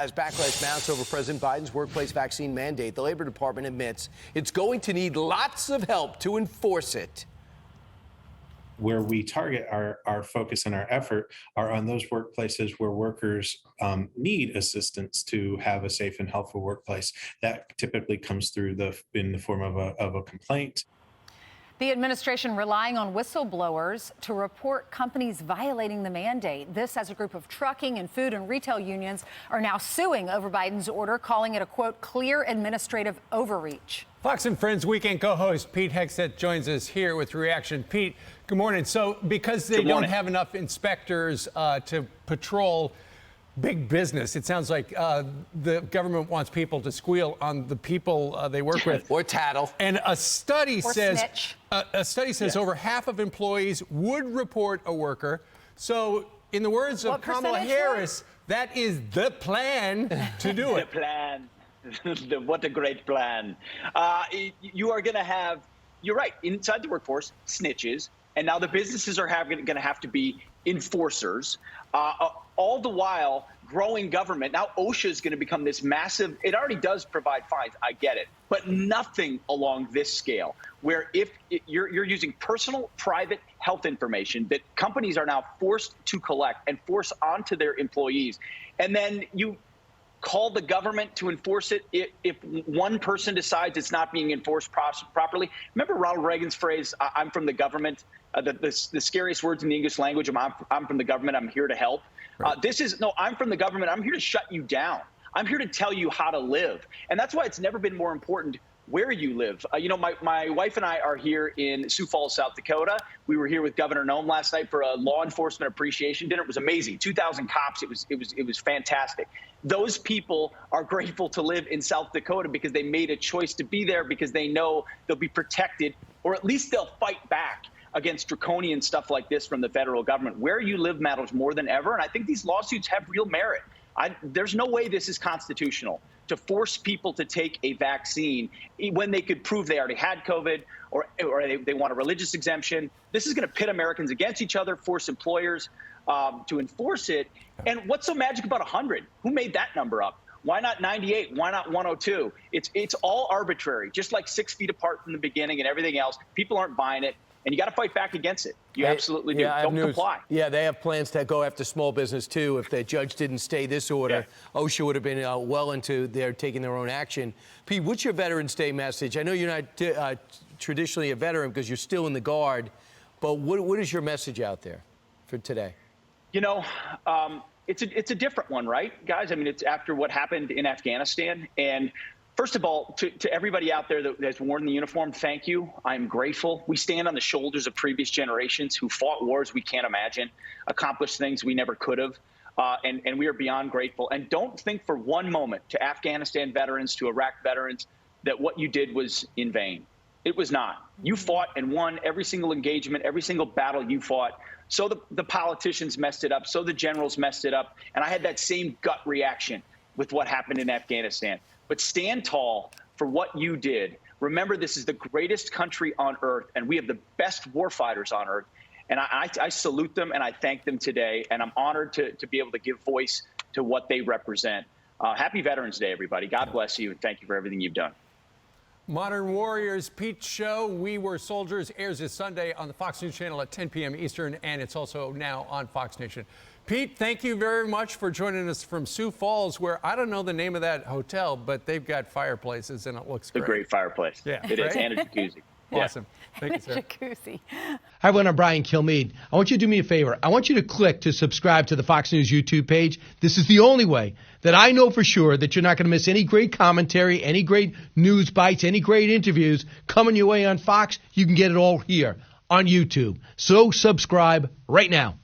as backlash mounts over President Biden's workplace vaccine mandate, the Labor Department admits it's going to need lots of help to enforce it. Where we target our focus and our effort are on those workplaces where workers need assistance to have a safe and healthful workplace. That typically comes through in the form of a complaint. The administration relying on whistleblowers to report companies violating the mandate. This as a group of trucking and food and retail unions are now suing over Biden's order, calling it a, quote, clear administrative overreach. Fox and Friends weekend co-host Pete Hegseth joins us here with reaction. Pete, good morning. So because they don't have enough inspectors to patrol big business, it sounds like the government wants people to squeal on the people they work with. Or tattle. And a study says snitch. Over half of employees would report a worker. So in the words of Kamala Harris, that is the plan to do it. The plan. What a great plan. You are going to have, you're right, inside the workforce, snitches, and now the businesses are going to have to be enforcers. All the while, growing government. Now OSHA is going to become this massive, it already does provide fines, I get it, but nothing along this scale, where if you're using personal, private health information that companies are now forced to collect and force onto their employees, and then you call the government to enforce it if one person decides it's not being enforced properly. Remember Ronald Reagan's phrase, I'm from the government, the scariest words in the English language, I'm from the government, I'm here to help. Right. I'm from the government, I'm here to shut you down. I'm here to tell you how to live. And that's why it's never been more important where you live. My wife and I are here in Sioux Falls, South Dakota. We were here with Governor Noem last night for a law enforcement appreciation dinner. It was amazing. 2,000 cops. It was fantastic. Those people are grateful to live in South Dakota because they made a choice to be there because they know they'll be protected, or at least they'll fight back against draconian stuff like this from the federal government. Where you live matters more than ever, and I think these lawsuits have real merit. There's no way this is constitutional to force people to take a vaccine when they could prove they already had COVID or they want a religious exemption. This is going to pit Americans against each other, force employers to enforce it. And what's so magic about 100? Who made that number up? Why not 98? Why not 102? It's all arbitrary, just like 6 feet apart from the beginning and everything else. People aren't buying it. And you got to fight back against it. You absolutely do. Don't comply. Yeah, they have plans to go after small business, too. If the judge didn't stay this order, OSHA would have been well into their taking their own action. Pete, what's your Veterans Day message? I know you're not traditionally a veteran because you're still in the Guard, but what is your message out there for today? You know, it's a different one, right, guys? I mean, it's after what happened in Afghanistan. And first of all, to everybody out there that has worn the uniform, thank you. I'm grateful. We stand on the shoulders of previous generations who fought wars we can't imagine, accomplished things we never could have, and we are beyond grateful. And don't think for one moment, to Afghanistan veterans, to Iraq veterans, that what you did was in vain. It was not. You fought and won every single engagement, every single battle you fought. So the politicians messed it up, so the generals messed it up, and I had that same gut reaction with what happened in Afghanistan. But stand tall for what you did. Remember, this is the greatest country on earth, and we have the best warfighters on earth. And I salute them, and I thank them today. And I'm honored to be able to give voice to what they represent. Happy Veterans Day, everybody. God bless you, and thank you for everything you've done. Modern Warriors, Pete's show, We Were Soldiers, airs this Sunday on the Fox News Channel at 10 p.m. Eastern, and it's also now on Fox Nation. Pete, thank you very much for joining us from Sioux Falls, where I don't know the name of that hotel, but they've got fireplaces, and it looks great. It's a great fireplace. Yeah, it is, and a jacuzzi. Awesome. Thank you, sir. Jacuzzi. Hi, everyone. I'm Brian Kilmeade. I want you to do me a favor. I want you to click to subscribe to the Fox News YouTube page. This is the only way that I know for sure that you're not going to miss any great commentary, any great news bites, any great interviews coming your way on Fox. You can get it all here on YouTube. So subscribe right now.